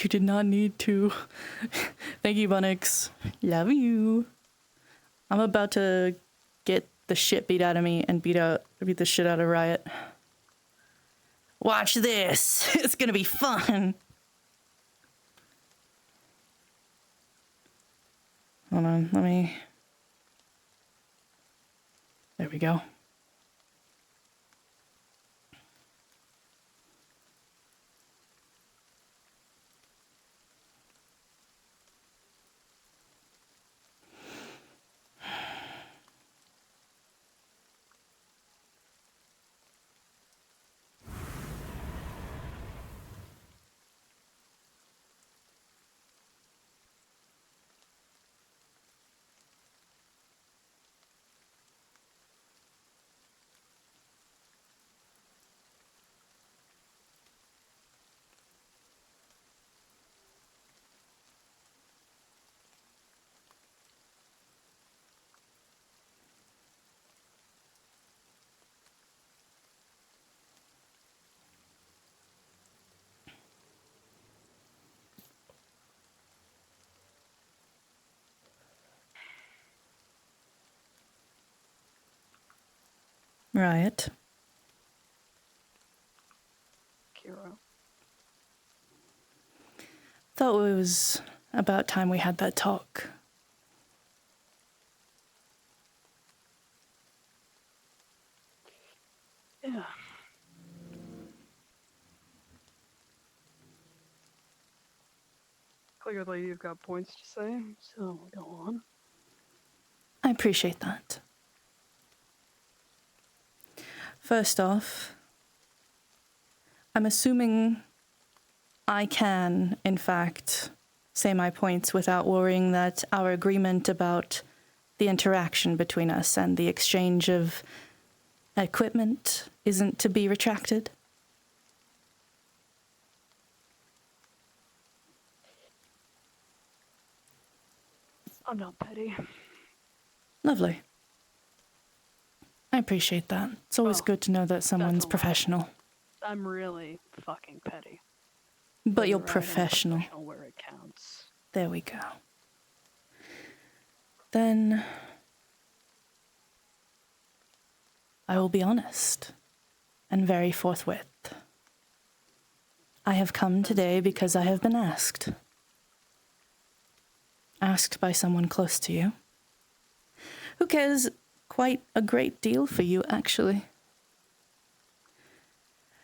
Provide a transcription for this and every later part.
You did not need to. Thank you, Bunnix. Love you. I'm about to get the shit beat out of me and beat the shit out of Riot. Watch this. It's gonna be fun. Hold on, let me... There we go. Riot. Kira. Thought it was about time we had that talk. Yeah. Clearly you've got points to say, so go on. I appreciate that. First off, I'm assuming I can, in fact, say my points without worrying that our agreement about the interaction between us and the exchange of equipment isn't to be retracted. I'm not petty. Lovely. I appreciate that. It's always good to know that someone's professional. I'm really fucking petty. But you're right, professional. professional where it counts. There we go. Then I will be honest and very forthwith. I have come today because I have been asked. Asked by someone close to you, who cares quite a great deal for you, actually.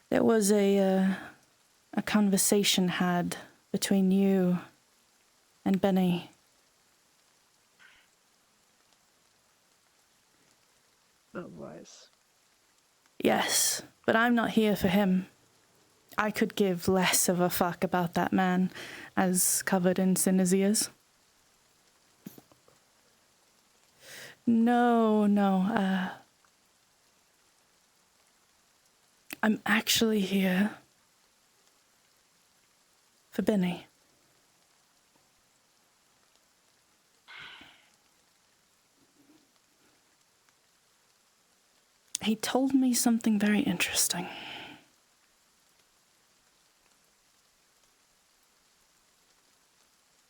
There was a conversation had between you and Benny. Otherwise. Yes, but I'm not here for him. I could give less of a fuck about that man, as covered in sin as he is. No, I'm actually here for Benny. He told me something very interesting.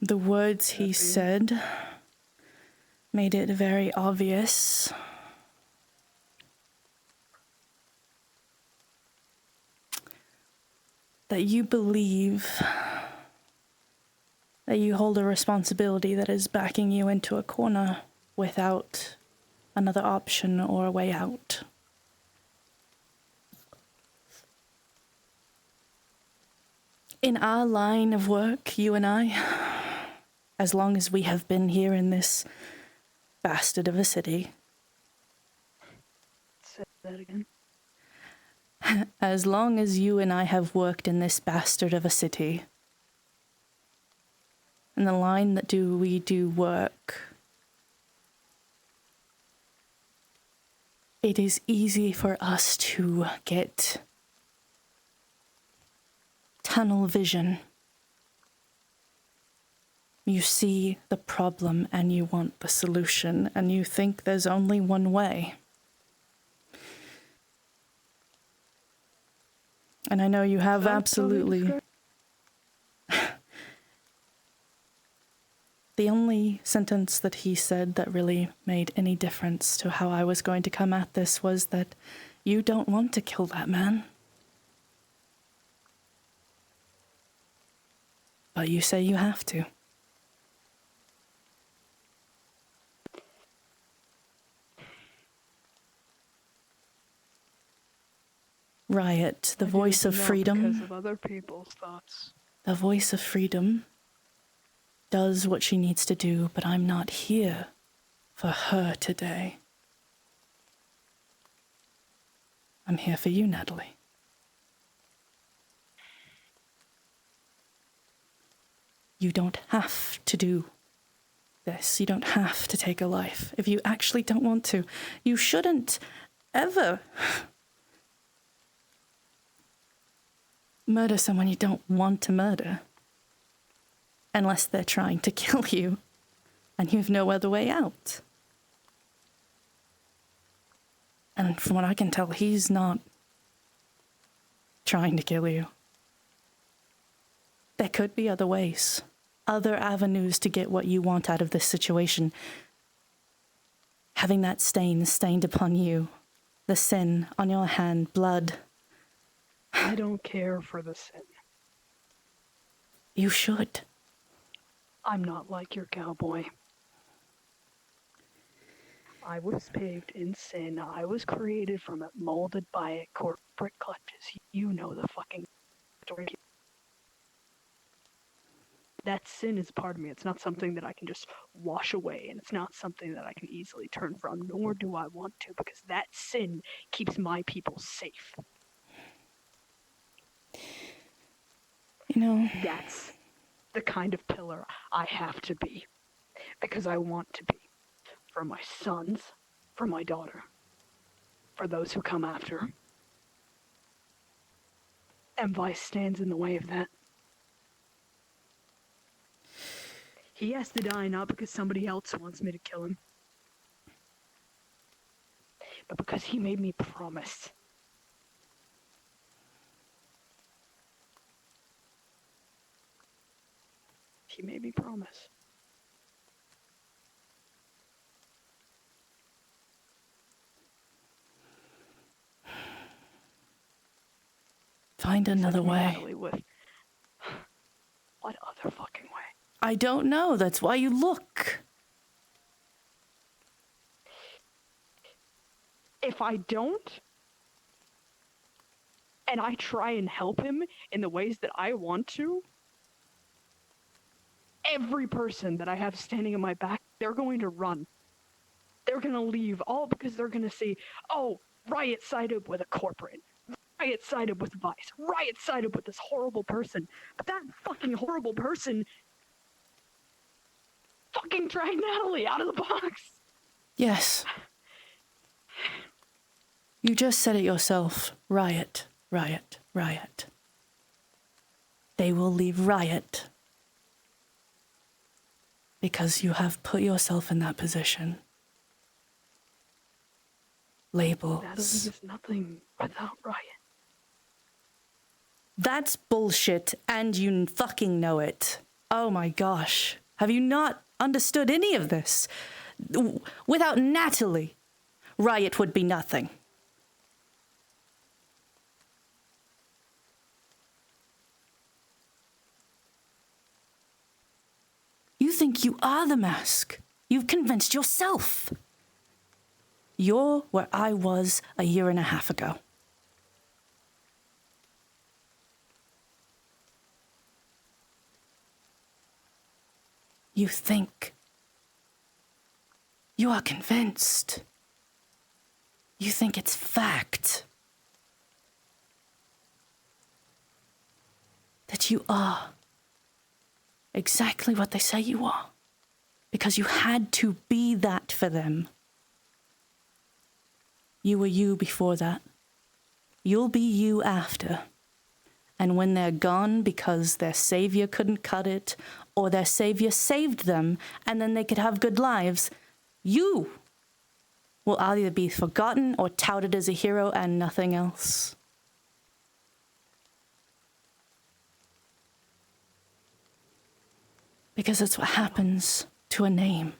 The words he said made it very obvious that you believe that you hold a responsibility that is backing you into a corner without another option or a way out. In our line of work, you and I, as long as we have been here in this bastard of a city. Say that again. As long as you and I have worked in this bastard of a city, in the line that we do work, it is easy for us to get tunnel vision. You see the problem and you want the solution, and you think there's only one way. And I know you have absolutely... The only sentence that he said that really made any difference to how I was going to come at this was that you don't want to kill that man. But you say you have to. Riot, the voice of freedom. Because of other people's thoughts. The voice of freedom does what she needs to do, but I'm not here for her today. I'm here for you, Natalie. You don't have to do this. You don't have to take a life. If you actually don't want to, you shouldn't ever murder someone you don't want to murder. Unless they're trying to kill you, and you have no other way out. And from what I can tell, he's not trying to kill you. There could be other ways, other avenues to get what you want out of this situation. Having that stain stained upon you, the sin on your hand, blood. I don't care for the sin. You should. I'm not like your cowboy. I was paved in sin. I was created from it, molded by it, corporate clutches. You know the fucking story. That sin is part of me. It's not something that I can just wash away, and it's not something that I can easily turn from, nor do I want to, because that sin keeps my people safe. You know, that's the kind of pillar I have to be, because I want to be, for my sons, for my daughter, for those who come after. And Vice stands in the way of that. He has to die not because somebody else wants me to kill him, but because he made me promise. He made me promise. find another way. Natalie with what other fucking way? I don't know. That's why you look. If I don't, and I try and help him in the ways that I want to, every person that I have standing in my back, they're going to run. They're going to leave, all because they're going to see, oh, Riot sided with a corporate. Riot sided with Vice. Riot sided with this horrible person. But that fucking horrible person fucking dragged Natalie out of the box. Yes. You just said it yourself. Riot, riot, riot. They will leave Riot because you have put yourself in that position. Labels. Natalie is nothing without Riot. That's bullshit, and you fucking know it. Oh my gosh. Have you not understood any of this? Without Natalie, Riot would be nothing. You think you are the mask. You've convinced yourself. You're where I was a year and a half ago. You think. You are convinced. You think it's fact. That you are exactly what they say you are. Because you had to be that for them. You were you before that. You'll be you after. And when they're gone because their savior couldn't cut it, or their savior saved them, and then they could have good lives, you will either be forgotten or touted as a hero and nothing else. Because that's what happens to a name.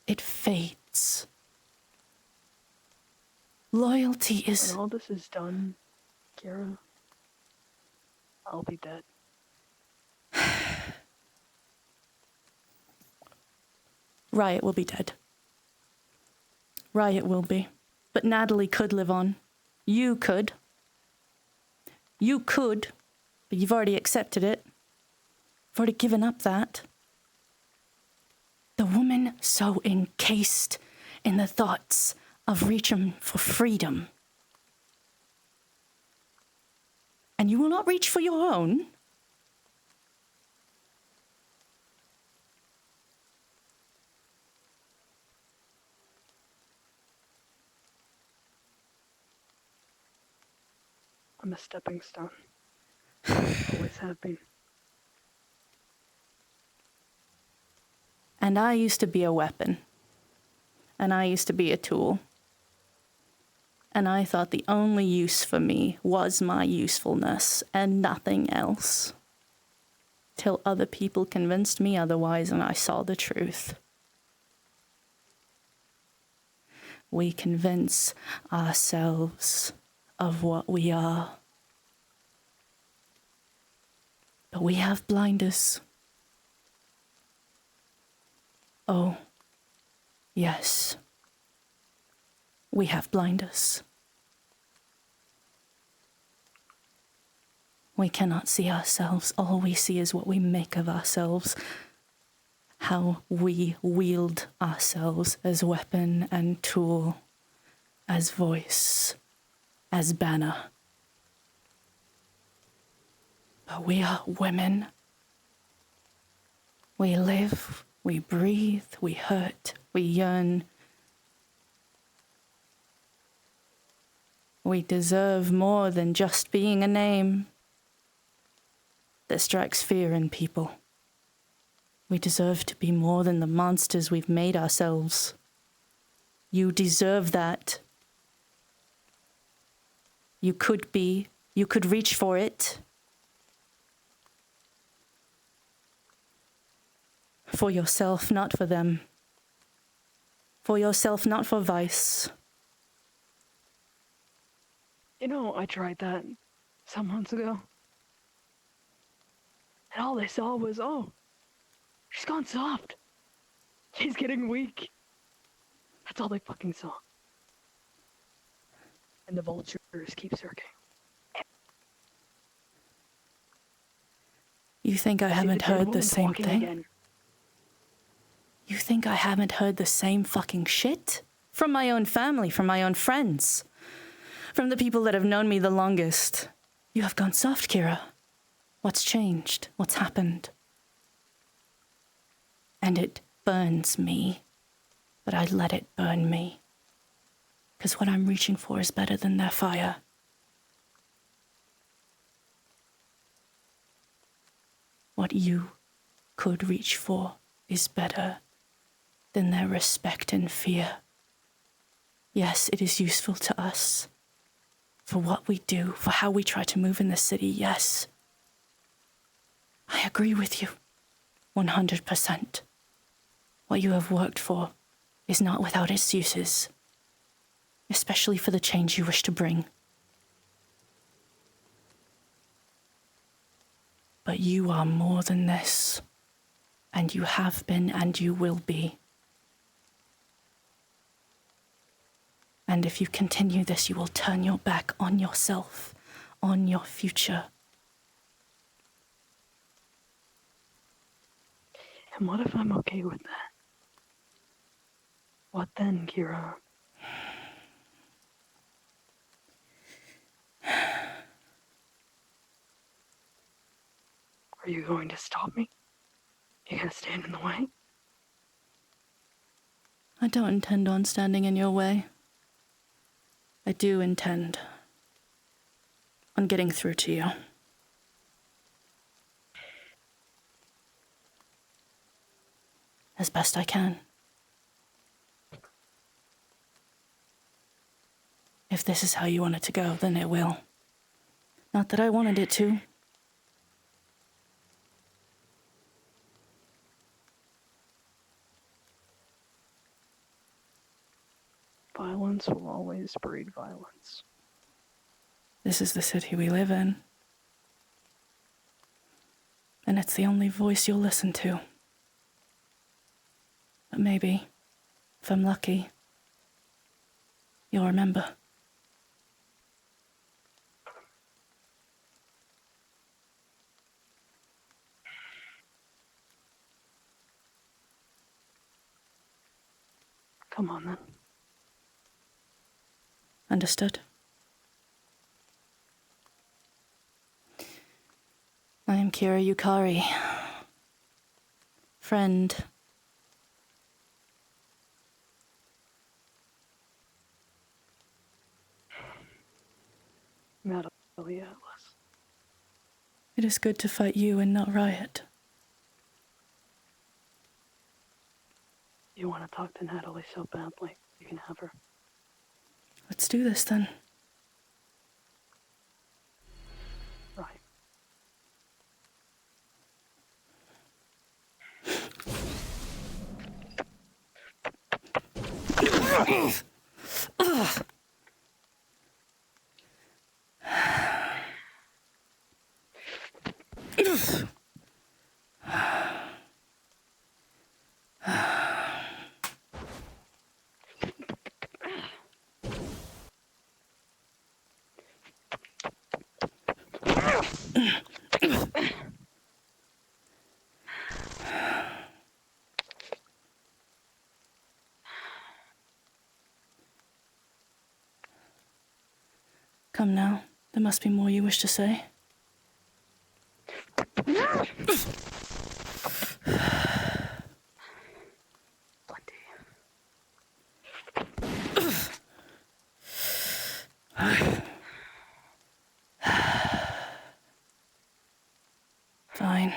It fades. Loyalty is... When all this is done, Kira, I'll be dead. Riot will be dead. Riot will be. But Natalie could live on. You could. You could, but you've already accepted it. You've already given up that. The woman so encased in the thoughts of reaching for freedom. And you will not reach for your own? I'm a stepping stone. Always have been. And I used to be a weapon. And I used to be a tool. And I thought the only use for me was my usefulness and nothing else. Till other people convinced me otherwise and I saw the truth. We convince ourselves of what we are. But we have blinders. Oh, yes. We have blinders. We cannot see ourselves. All we see is what we make of ourselves. How we wield ourselves as weapon and tool, as voice, as banner. But we are women. We live, we breathe, we hurt, we yearn. We deserve more than just being a name that strikes fear in people. We deserve to be more than the monsters we've made ourselves. You deserve that. You could be, you could reach for it. For yourself, not for them. For yourself, not for Vice. You know, I tried that some months ago. And all they saw was, oh, she's gone soft. She's getting weak. That's all they fucking saw. And the vultures keep circling. You think I haven't heard the same thing? Again. You think I haven't heard the same fucking shit? From my own family, from my own friends. From the people that have known me the longest. You have gone soft, Kira. What's changed? What's happened? And it burns me. But I let it burn me. 'Cause what I'm reaching for is better than their fire. What you could reach for is better than their respect and fear. Yes, it is useful to us. For what we do, for how we try to move in the city, yes. I agree with you, 100%. What you have worked for is not without its uses, especially for the change you wish to bring. But you are more than this, and you have been and you will be. And if you continue this, you will turn your back on yourself, on your future. And what if I'm okay with that? What then, Kira? Are you going to stop me? You gonna stand in the way? I don't intend on standing in your way. I do intend on getting through to you. As best I can. If this is how you want it to go, then it will. Not that I wanted it to. violence will always breed violence. This is the city we live in. And it's the only voice you'll listen to. But maybe, if I'm lucky, you'll remember. Come on, then. Understood. I am Kira Yukari. Friend. Natalie Atlas. It is good to fight you and not Riot. You want to talk to Natalie so badly, you can have her. Let's do this then. Right. Come now. There must be more you wish to say. Fine.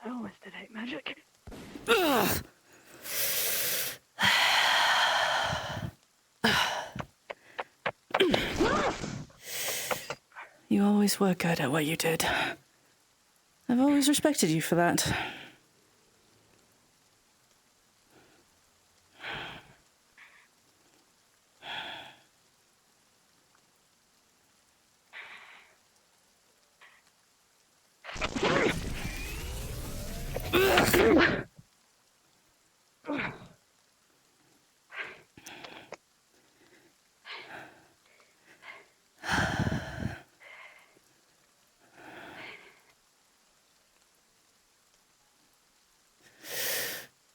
I always did hate magic. You always were good at what you did. I've always respected you for that.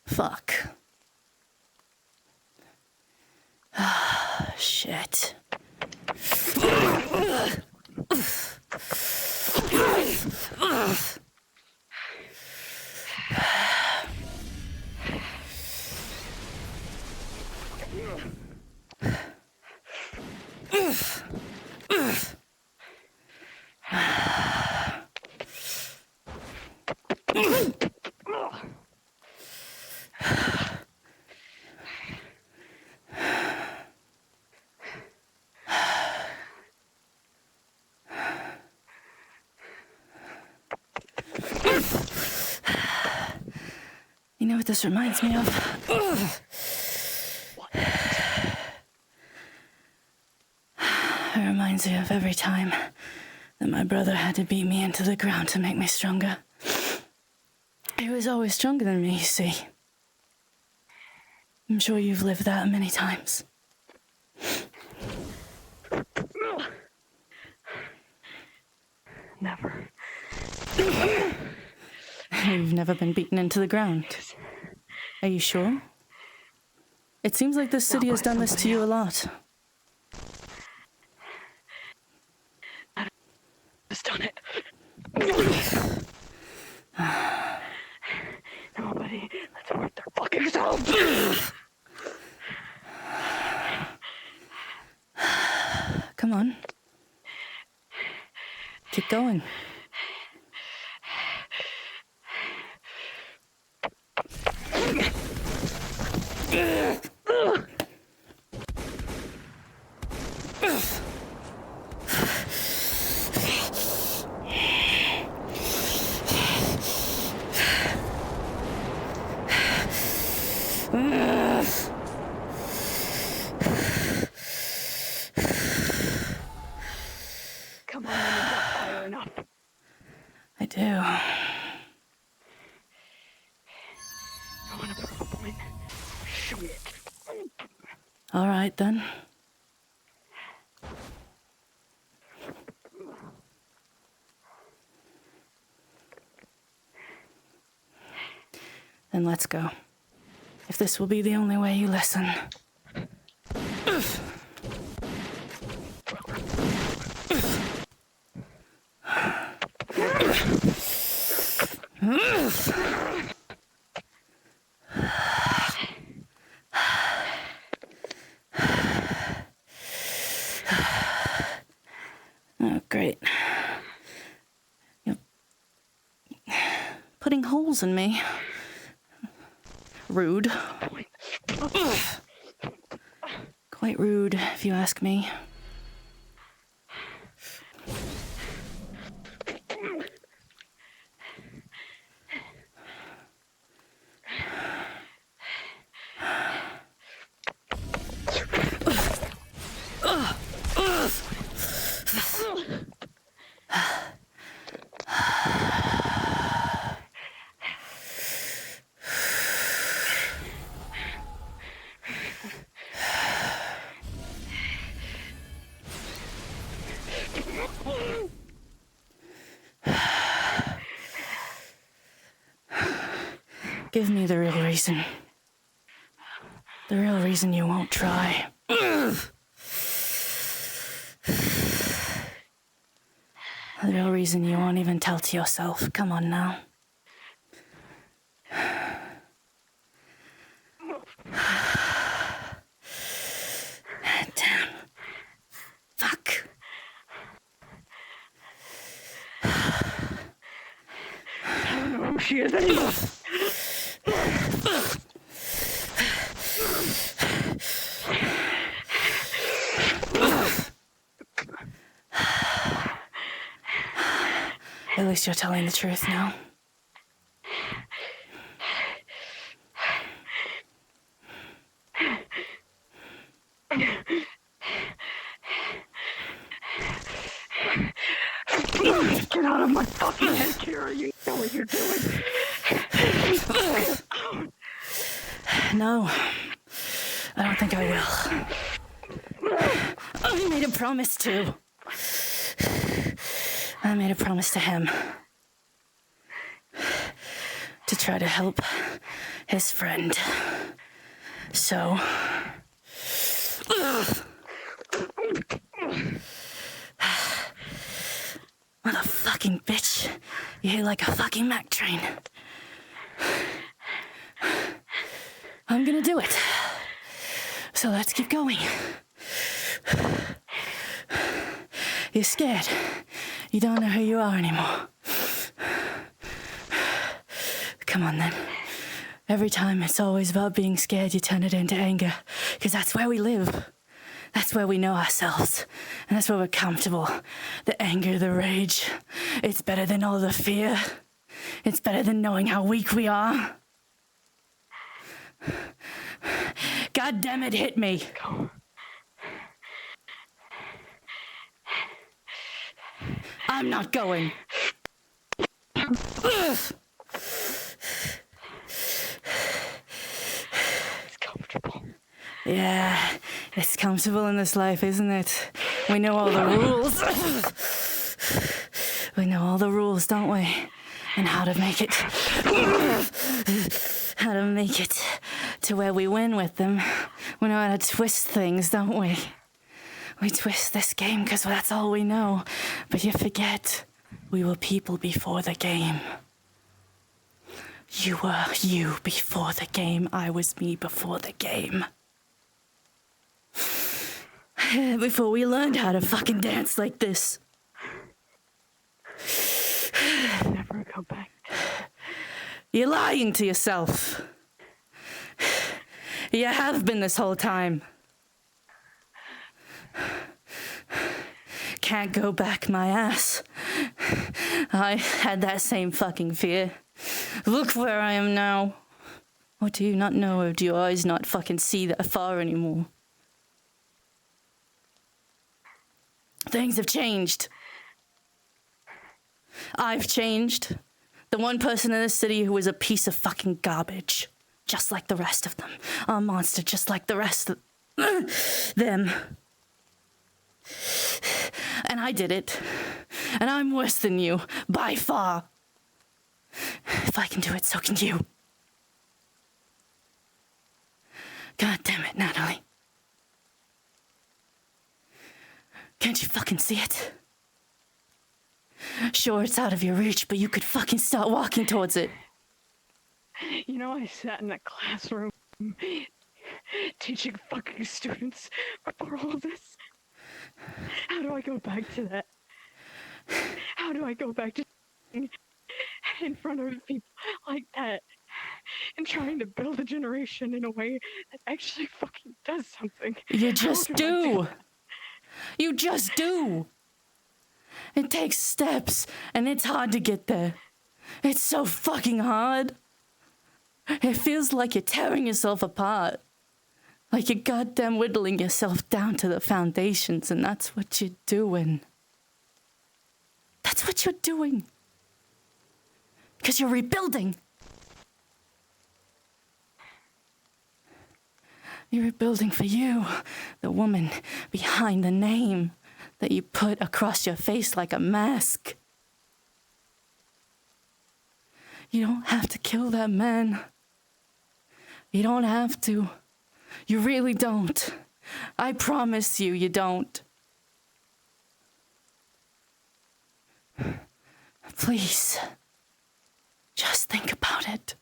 Fuck. Shit. You know what this reminds me of? It reminds me of every time that my brother had to beat me into the ground to make me stronger. He was always stronger than me, you see. I'm sure you've lived that many times. Never. You've never been beaten into the ground. Are you sure? It seems like this city has done this to you a lot. I've just done it. Nobody that's worth their fucking salt. Come on. Keep going. Come on, then, you've got fire enough. I do. I want to prove a point. Show me it. All right, then. Then let's go. If this will be the only way you listen. Oh, great. You're putting holes in me. Rude. Quite rude, if you ask me. Give me the real reason. The real reason you won't try. The real reason you won't even tell to yourself. Come on now. Damn. Fuck. I don't know who she is anymore. At least you're telling the truth now. Get out of my fucking head, Kira. You know what you're doing. No, I don't think I will. I made a promise to. I made a promise to him. To try to help his friend. So... Motherfucking bitch. You hit like a fucking Mack train. I'm gonna do it. So let's keep going. You're scared. You don't know who you are anymore. Come on then. Every time it's always about being scared, you turn it into anger. Because that's where we live. That's where we know ourselves. And that's where we're comfortable. The anger, the rage. It's better than all the fear. It's better than knowing how weak we are. God damn it, hit me. I'm not going. It's comfortable. Yeah, it's comfortable in this life, isn't it? We know all the rules. We know all the rules, don't we? And how to make it. How to make it to where we win with them. We know how to twist things, don't we? We twist this game because that's all we know. But you forget, we were people before the game. You were you before the game. I was me before the game. Before we learned how to fucking dance like this. Never go back. You're lying to yourself. You have been this whole time. Can't go back my ass. I had that same fucking fear. Look where I am now. Or do you not know, or do your eyes not fucking see that far anymore? Things have changed. I've changed. The one person in this city who was a piece of fucking garbage. Just like the rest of them. A monster just like the rest of them. And I did it. And I'm worse than you, by far. If I can do it, so can you. God damn it, Natalie. Can't you fucking see it? Sure, it's out of your reach, but you could fucking start walking towards it. You know, I sat in that classroom teaching fucking students before all this. How do I go back to that? How do I go back to in front of people like that and trying to build a generation in a way that actually fucking does something? You just do. You just do. It takes steps, and it's hard to get there. It's so fucking hard. It feels like you're tearing yourself apart. Like you're goddamn whittling yourself down to the foundations, and that's what you're doing. That's what you're doing. Because you're rebuilding. You're rebuilding for you, the woman behind the name that you put across your face like a mask. You don't have to kill that man. You don't have to. You really don't. I promise you, you don't. Please, just think about it.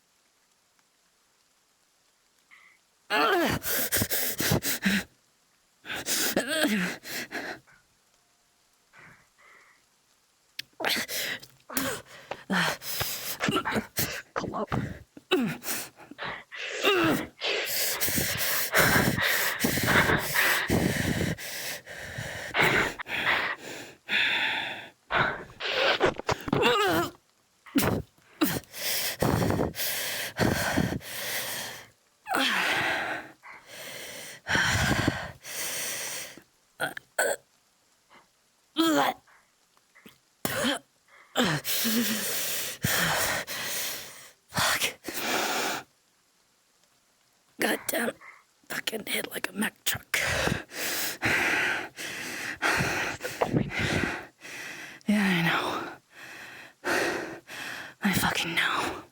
Club. Fuck. Goddamn. Fucking hit like a Mack truck. Yeah, I know. I fucking know.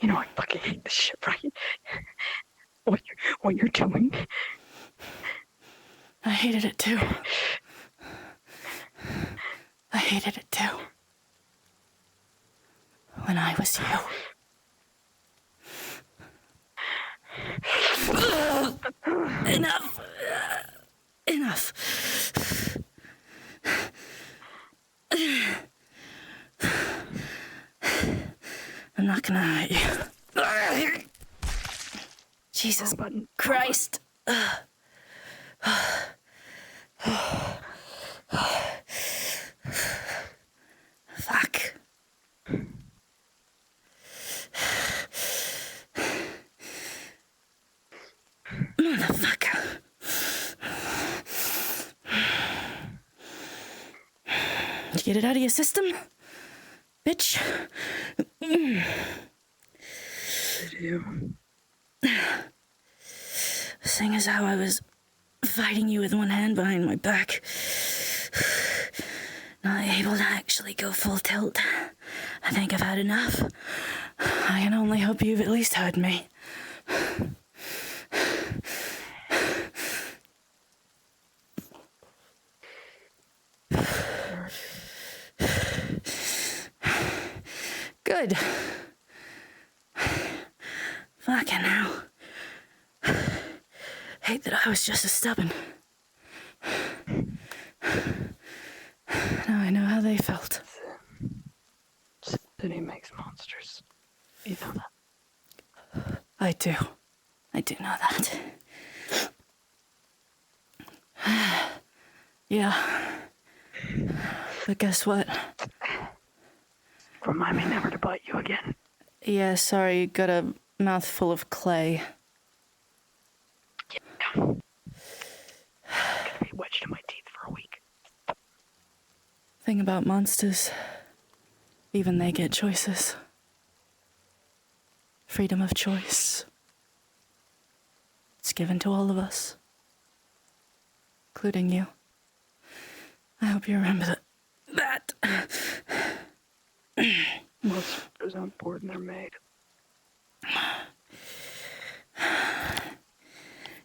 You know, I fucking hate this shit, right? What you're doing. I hated it too. I hated it too. When I was you. Enough. Enough. I'm not gonna hurt you. Jesus Christ. Fuck. Motherfucker. Did you get it out of your system? Bitch. I do. Seeing as how I was fighting you with one hand behind my back, not able to actually go full tilt, I think I've had enough. I can only hope you've at least heard me. Good. Fucking hell. hate that I was just as stubborn. Now I know how they felt. City makes monsters. You know that. I do. I do know that. Yeah. But guess what? Remind me never to bite you again. Yeah, sorry, got a mouthful of clay. Yeah. Gonna be wedged in my teeth for a week. Thing about monsters, even they get choices. Freedom of choice. It's given to all of us, including you. I hope you remember that. Monsters aren't born, they're made.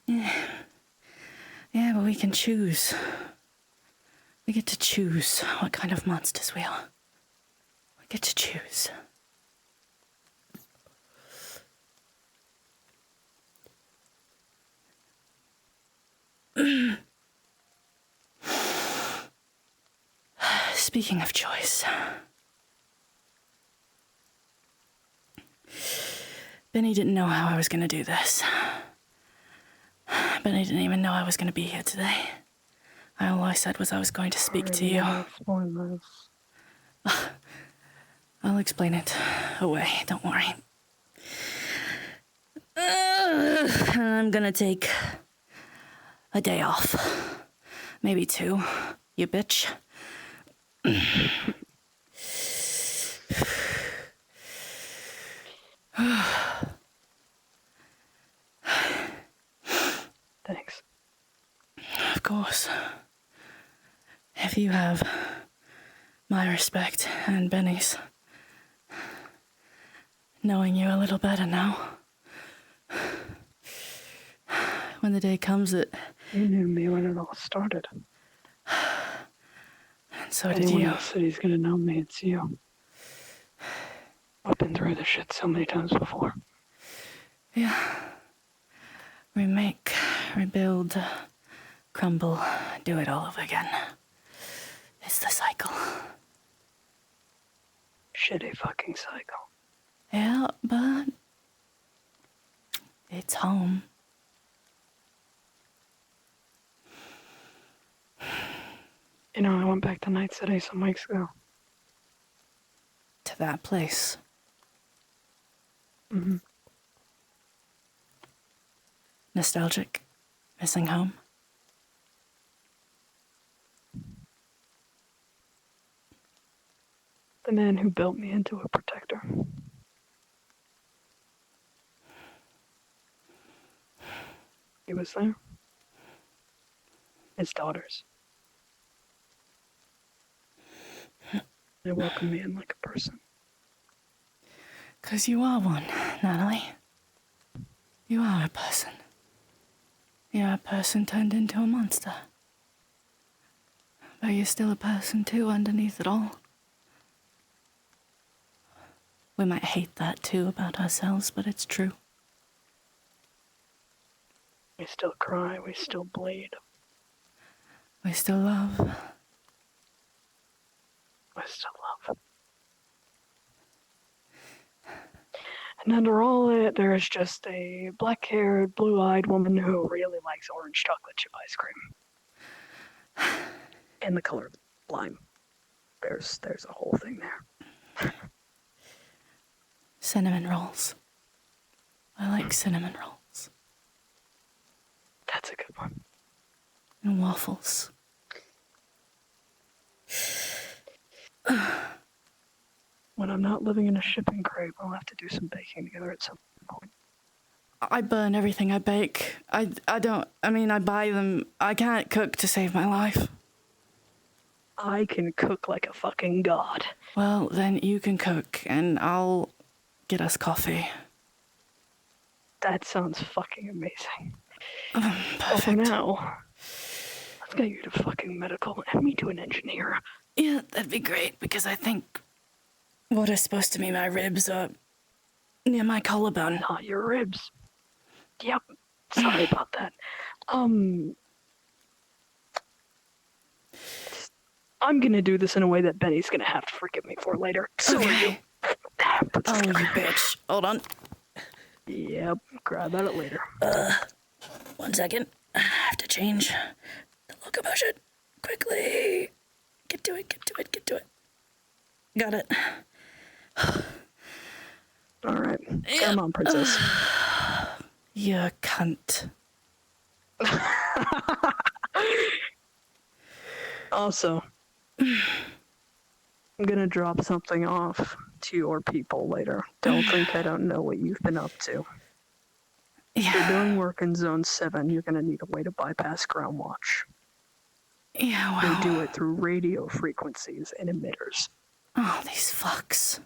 Yeah, but we can choose. We get to choose what kind of monsters we are. We get to choose. Speaking of choice, Benny didn't know how I was going to do this. Benny didn't even know I was going to be here today. All I said was I was going to speak to you. Explain this. I'll explain it away, don't worry. I'm gonna take a day off. Maybe 2, you bitch. Thanks. Of course. If you have my respect and Benny's, knowing you a little better now, when the day comes that... You knew me when it all started. And so did Anyone you. in the city's gonna know me, it's you. I've been through this shit so many times before. Yeah. Remake, rebuild, crumble, do it all over again. It's the cycle. Shitty fucking cycle. Yeah, but it's home. You know, I went back to Night City some weeks ago. To that place. Mm-hmm. Nostalgic. Missing home. The man who built me into a protector. He was there. His daughters. They welcomed me in like a person. 'Cause you are one, Natalie. You are a person. You're a person turned into a monster. But you're still a person too underneath it all. We might hate that too about ourselves, but it's true. We still cry, we still bleed. We still love. We still love. And under all it, there is just a black-haired, blue-eyed woman who really likes orange chocolate chip ice cream. And the color lime. There's a whole thing there. Cinnamon rolls. I like cinnamon rolls. That's a good one. And waffles. When I'm not living in a shipping crate, we'll have to do some baking together at some point. I burn everything I bake. I buy them. I can't cook to save my life. I can cook like a fucking god. Well, then you can cook, and I'll get us coffee. That sounds fucking amazing. Perfect. But for now, let's get you to fucking medical and me to an engineer. Yeah, that'd be great, because I think what is supposed to be my ribs are near my collarbone. Not your ribs. Yep. Sorry about that. I'm gonna do this in a way that Benny's gonna have to forgive me for later. So are you. Oh, you bitch. Hold on. Yep, grab at it later. 1 second. I have to change the locomotion. Quickly. Get to it, get to it, get to it. Got it. Alright, come on, princess. You cunt. Also, I'm gonna drop something off to your people later. Don't think I don't know what you've been up to. If you're doing work in Zone 7, you're gonna need a way to bypass ground watch. Yeah, They well. do it through radio frequencies and emitters. Oh, these fucks.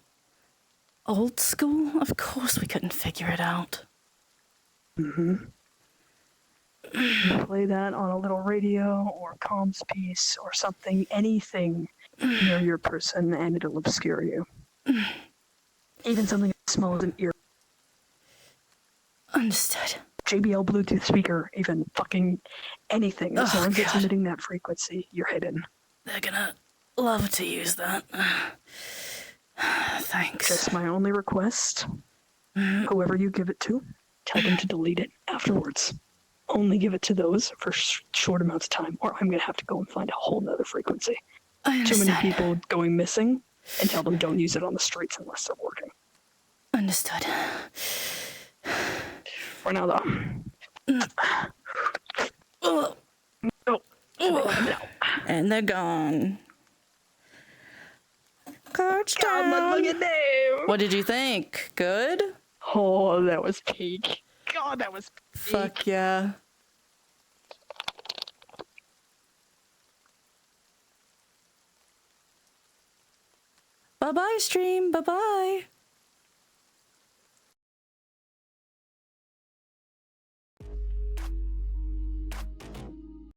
Old school? Of course we couldn't figure it out. You play that on a little radio or comms piece or something, anything near your person, and it'll obscure you. Even something as small as an ear. Understood. JBL Bluetooth speaker, even fucking anything. As long as it's God. emitting that frequency, you're hidden. They're gonna love to use that. Thanks. Just my only request. Whoever you give it to, tell them to delete it afterwards. Only give it to those for short amounts of time, or I'm gonna have to go and find a whole nother frequency. I Too understand. many people going missing, and tell them don't use it on the streets unless they're working. Understood. For now, though. Oh, No. No. and they're gone. Cards God, but down. look at them. What did you think? Good? Oh, that was peak. God, that was peak. Fuck yeah. Bye-bye, stream. Bye-bye.